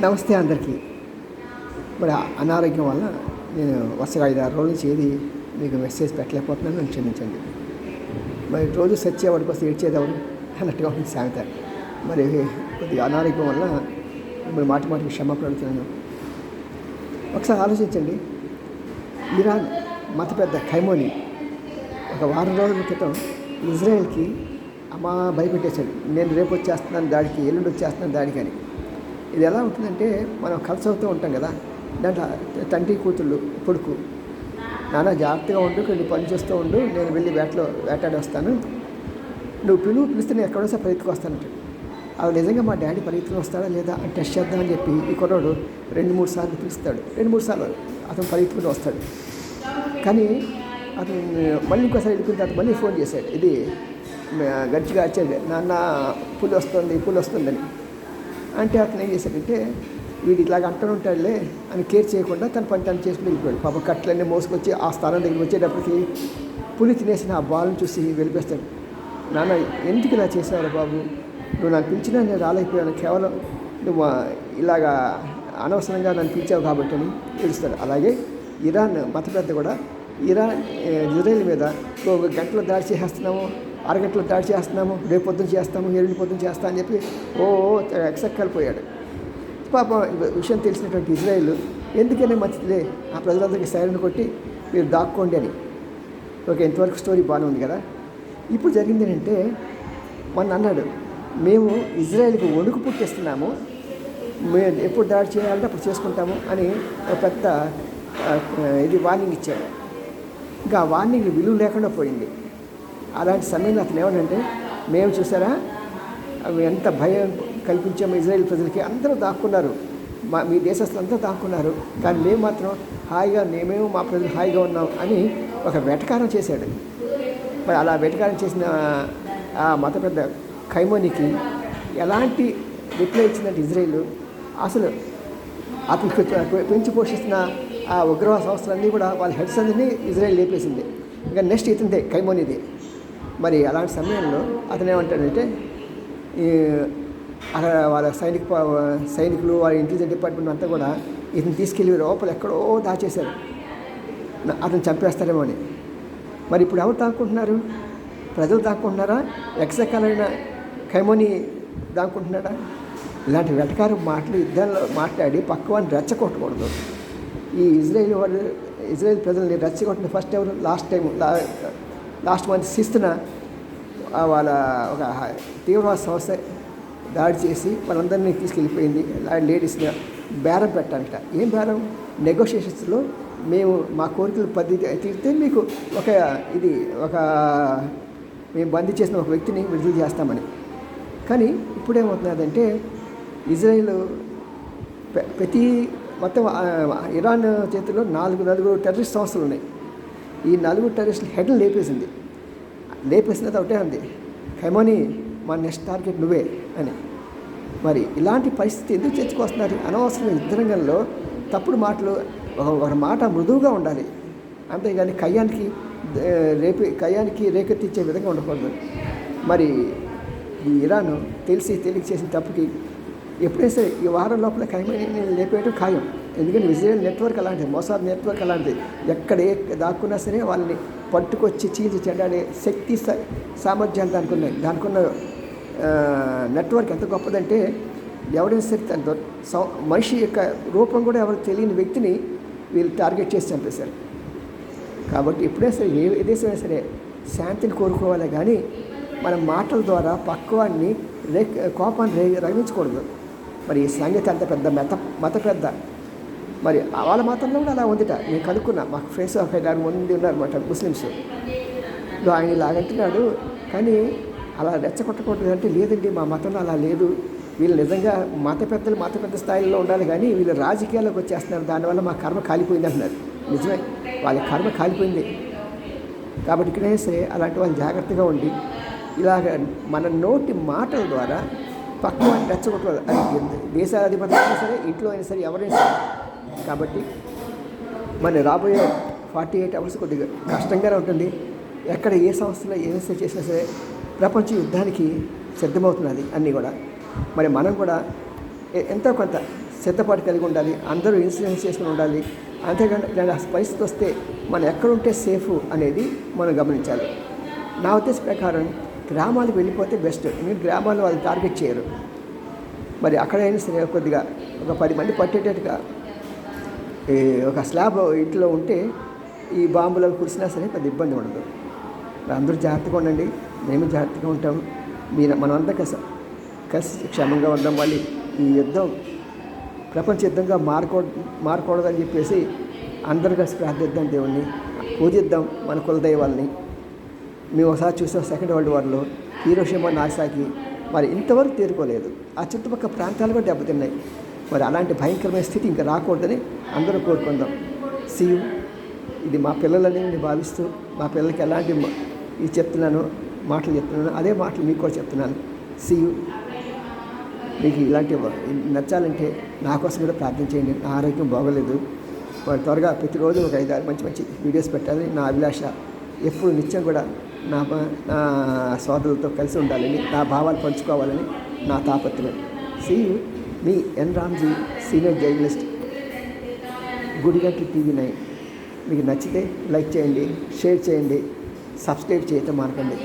నమస్తే అందరికీ. మరి అనారోగ్యం వల్ల నేను వరుసగా 5-6 రోజుల నుంచి ఏది మీకు మెసేజ్ పెట్టలేకపోతున్నాను, నన్ను క్షమించండి. మరి రోజు సెర్చ్ చేయవాడి కోసం ఏడ్చేదెవరు అన్నట్టుగా ఉంది సామెత. మరి కొద్దిగా అనారోగ్యం వల్ల మిమ్మల్ని మాటికి క్షమాపణ అడుగుతున్నాను. ఒకసారి ఆలోచించండి. ఇరాన్ మత పెద్ద ఖైమోని ఒక వారం రోజుల క్రితం ఇజ్రాయెల్కి భయపెట్టేశాడు. నేను రేపు వచ్చేస్తున్నాను దాడికి, ఎల్లుండి వచ్చేస్తున్నాను దాడికి అని. ఇది ఎలా ఉంటుందంటే, మనం కలిసి అవుతూ ఉంటాం కదా, దాంట్లో తండ్రి కూతుళ్ళు కొడుకు, నాన్న జాగ్రత్తగా ఉండు, కొన్ని పని చేస్తూ ఉండు, నేను వెళ్ళి వేటాడి వస్తాను, నువ్వు పిలిస్తే నేను ఎక్కడో పరిగెత్తుకు వస్తానంటే, అవి నిజంగా మా డాడీ పరిగెత్తుకు వస్తాడా లేదా అని టెస్ట్ చేద్దామని చెప్పి ఈ కుర్రాడు 2-3 సార్లు పిలుస్తాడు. 2-3 సార్లు అతను పరిగెత్తుకుని వస్తాడు. కానీ అతను మళ్ళీ ఇంకోసారి వెళ్ళిపోయిన తర్వాత మళ్ళీ ఫోన్ చేశాడు. ఇది గట్టిగా వచ్చేది, నాన్న పులి వస్తుందని. అంటే అతను ఏం చేశాడంటే, వీడు ఇట్లాగ అంటూ ఉంటాడులే అని కేర్ చేయకుండా తన పని తను చేసుకుని వెళ్ళిపోయాడు. పాప కట్లన్నీ మోసుకొచ్చి ఆ స్థానం దగ్గరికి వచ్చేటప్పటికి పులి తినేసిన ఆ బాల్ని చూసి వెళ్ళిపోస్తాడు. నాన్న ఎందుకు ఇలా చేసావు బాబు, నువ్వు నన్ను పిలిచినా నేను రాలేకపోయాను, కేవలం నువ్వు ఇలాగా అనవసరంగా నన్ను పిలిచావు కాబట్టి అని తెలుస్తాడు. అలాగే ఇరాన్ మత పెద్ద కూడా ఇజ్రాయెల్ మీద గంటలో దాడి చేసేస్తున్నాము, అరగంటలో దాడి చేస్తున్నాము, రేపు పొద్దున చేస్తాము, ఎల్లుండి పొద్దున చేస్తా అని చెప్పి ఎక్సెక్కలిపోయాడు. పాపం విషయం తెలిసినటువంటి ఇజ్రాయెల్ ఎందుకనే మంచిదిలే ఆ ప్రజలందరికీ సైరన్ కొట్టి మీరు దాక్కోండి అని. ఓకే, ఇంతవరకు స్టోరీ బాగానే ఉంది కదా. ఇప్పుడు జరిగింది ఏంటంటే, మొన్న అన్నాడు, మేము ఇజ్రాయెల్కి వణుకు పుట్టిస్తున్నాము, మేము ఎప్పుడు దాడి చేయాలంటే అప్పుడు చేసుకుంటాము అని ఒక పెద్ద వార్నింగ్ ఇచ్చాడు. ఇంకా ఆ వార్నింగ్ విలువ లేకుండా పోయింది. అలాంటి సమయంలో అతను ఏమనంటే, మేము చూసారా అవి ఎంత భయం కల్పించాము ఇజ్రాయెల్ ప్రజలకి, అందరూ దాక్కున్నారు, మీ దేశస్తులంతా దాక్కున్నారు, కానీ మేము మాత్రం హాయిగా మేమేమో మా ప్రజలు హాయిగా ఉన్నాం అని ఒక వెటకారం చేశాడు. మరి అలా వెటకారం చేసిన ఆ మత పెద్ద ఖైమోనికి ఎలాంటి రిప్లై ఇచ్చిందంటే ఇజ్రాయెల్, అసలు అతను పెంచి పోషిస్తున్న ఆ ఉగ్రవాద సంస్థలన్నీ కూడా వాళ్ళ హెడ్స్ అందరినీ ఇజ్రాయెల్ లేపేసింది. ఇంకా నెక్స్ట్ ఇతందే ఖైమోనిది. మరి అలాంటి సమయంలో అతను ఏమంటాడంటే, అక్కడ వాళ్ళ సైనికులు వాళ్ళ ఇంటెలిజెన్స్ డిపార్ట్మెంట్ అంతా కూడా ఇతను తీసుకెళ్ళి లోపల ఎక్కడో దాచేశారు, అతను చంపేస్తారేమో అని. మరి ఇప్పుడు ఎవరు దాక్కుంటున్నారు? ప్రజలు దాక్కుంటున్నారా? ఎక్సెక్కలైన ఖైమోని దాక్కుంటున్నాడా? ఇలాంటి వెటకారం మాటలు యుద్ధాల్లో మాట్లాడి పక్కవాడిని రెచ్చగొట్టకూడదు. ఈ ఇజ్రాయెల్ ప్రజల్ని రెచ్చగొట్టిన ఫస్ట్ ఎవరు? లాస్ట్ మంత్ 6th వాళ్ళ ఒక తీవ్రవాద సంస్థ దాడి చేసి వాళ్ళందరినీ తీసుకెళ్ళిపోయింది. లేడీస్ని బేరం పెట్టాలంట. ఏం బేరం? నెగోషియేషన్స్లో మేము మా కోరికలు తీరితే మీకు మేము బందీ చేసిన ఒక వ్యక్తిని విడుదల చేస్తామని. కానీ ఇప్పుడేమవుతున్నదంటే, ఇజ్రాయెల్ మొత్తం ఇరాన్ చేతుల్లో 4 టెర్రరిస్ట్ సంస్థలు ఉన్నాయి. ఈ 4 టెర్రరిస్టుల హెడ్ని లేపేసినది ఒకటే ఉంది, ఖైమోని మా నెక్స్ట్ టార్గెట్ నువ్వే అని. మరి ఇలాంటి పరిస్థితి ఎందుకు తెచ్చుకొస్తున్నారు? అనవసరమైన యుద్ధరంగంలో తప్పుడు మాటలు, ఒక మాట మృదువుగా ఉండాలి, అంతేగాని కయ్యానికి రేకెత్తిచ్చే విధంగా ఉండకూడదు. మరి ఈ ఇరాన్ తెలియక చేసిన తప్పుకి ఎప్పుడైనా సరే ఈ వారం లోపల ఖైమోని లేపేయడం ఖాయం. ఎందుకంటే ఇజ్రాయెల్ నెట్వర్క్ అలాంటిది, మొసాద్ నెట్వర్క్ అలాంటిది. ఎక్కడ దాక్కున్నా సరే వాళ్ళని పట్టుకొచ్చి చీల్చి చెండాడే శక్తి సామర్థ్యాలు దానికి ఉన్నాయి. దానికి ఉన్న నెట్వర్క్ ఎంత గొప్పదంటే, ఎవరైనా సరే మనిషి యొక్క రూపం కూడా ఎవరికి తెలియని వ్యక్తిని వీళ్ళు టార్గెట్ చేసి చంపేశారు. కాబట్టి ఎప్పుడైనా సరే ఏ దేశమైనా సరే శాంతిని కోరుకోవాలి, కానీ మన మాటల ద్వారా పక్కవాడిని కోపాన్ని రగిలించకూడదు. మరి ఈ సంగతి అంత పెద్ద మత పెద్ద, మరి వాళ్ళ మతంలో కూడా అలా ఉందిట. నేను కనుక్కున్నా, మాకు ఫ్రెండ్స్ ఒక 5-6 మంది ఉన్నారన్నమాట ముస్లిమ్స్. ఆయన ఇలాగంటున్నాడు, కానీ అలా రెచ్చగొట్టకూడదు అంటే, లేదండి మా మతంలో అలా లేదు, వీళ్ళు నిజంగా మత పెద్ద స్థాయిలో ఉండాలి, కానీ వీళ్ళు రాజకీయాల్లోకి వచ్చేస్తున్నారు, దానివల్ల మా కర్మ కాలిపోయింది అంటున్నారు. నిజమే, వాళ్ళ కర్మ కాలిపోయింది. కాబట్టి ఇక్కడైనా సరే అలాంటి వాళ్ళు జాగ్రత్తగా ఉండి, ఇలాగ మన నోటి మాటల ద్వారా పక్కన రెచ్చగొట్టాలి. అది దేశాధిపతి అయినా సరే, ఇంట్లో అయినా సరే, ఎవరైనా సరే. కాబట్టి మన రాబోయే 48 hours కొద్దిగా కష్టంగానే ఉంటుంది. ఎక్కడ ఏ సంస్థలో ఏ చేసినా సరే ప్రపంచ యుద్ధానికి సిద్ధమవుతున్నది అన్నీ కూడా. మరి మనం కూడా ఎంతో కొంత సిద్ధపాటు కలిగి ఉండాలి, అందరూ ఇన్సూరెన్స్ చేసుకుని ఉండాలి. అంతేకాని ఇలాంటి పరిస్థితి వస్తే మనం ఎక్కడుంటే సేఫ్ అనేది మనం గమనించాలి. నా ఉద్దేశ ప్రకారం గ్రామాలకు వెళ్ళిపోతే బెస్ట్. మీరు గ్రామాల్లో వాళ్ళు టార్గెట్ చేయరు. మరి అక్కడైనా సరే కొద్దిగా ఒక 10 మంది పట్టేటట్టుగా ఒక స్లాబ్ ఇంట్లో ఉంటే ఈ బాంబులు కురిసినా సరే పెద్ద ఇబ్బంది ఉండదు. అందరూ జాగ్రత్తగా ఉండండి, మేము జాగ్రత్తగా ఉంటాం. మనమంతా కలిసి క్షేమంగా ఉందాం. మళ్ళీ ఈ యుద్ధం ప్రపంచ యుద్ధంగా మారకూడదని చెప్పేసి అందరూ కలిసి ప్రార్థిద్దాం, దేవుణ్ణి పూజిద్దాం, మన కులదైవాల్ని. మేము ఒకసారి చూసాం సెకండ్ వరల్డ్ వార్లో హీరోషిమా నాగసాకి, మరి ఇంతవరకు తేరుకోలేదు. ఆ చుట్టుపక్కల ప్రాంతాలు కూడా దెబ్బతిన్నాయి. మరి అలాంటి భయంకరమైన స్థితి ఇంకా రాకూడదని అందరూ కోరుకుందాం. సీయు. ఇది మా పిల్లలని నేను భావిస్తూ మా పిల్లలకి ఎలాంటి ఇది మాటలు చెప్తున్నాను, అదే మాటలు మీకు కూడా చెప్తున్నాను. సీయు. మీకు ఇలాంటి నచ్చాలంటే నా కోసం కూడా ప్రార్థన చేయండి. నా ఆరోగ్యం బాగోలేదు. వాళ్ళు త్వరగా ప్రతిరోజు ఒక 5-6 మంచి వీడియోస్ పెట్టాలని నా అభిలాష. ఎప్పుడు నిత్యం కూడా నా సోదరులతో కలిసి ఉండాలని, నా భావాలు పంచుకోవాలని నా తాపత్రయం. సీయు. మీ ఎన్ Ramji, senior journalist, Gudiganti TV9. మీకు నచ్చితే లైక్ చేయండి, షేర్ చేయండి, సబ్స్క్రైబ్ చేయటం మానకండి.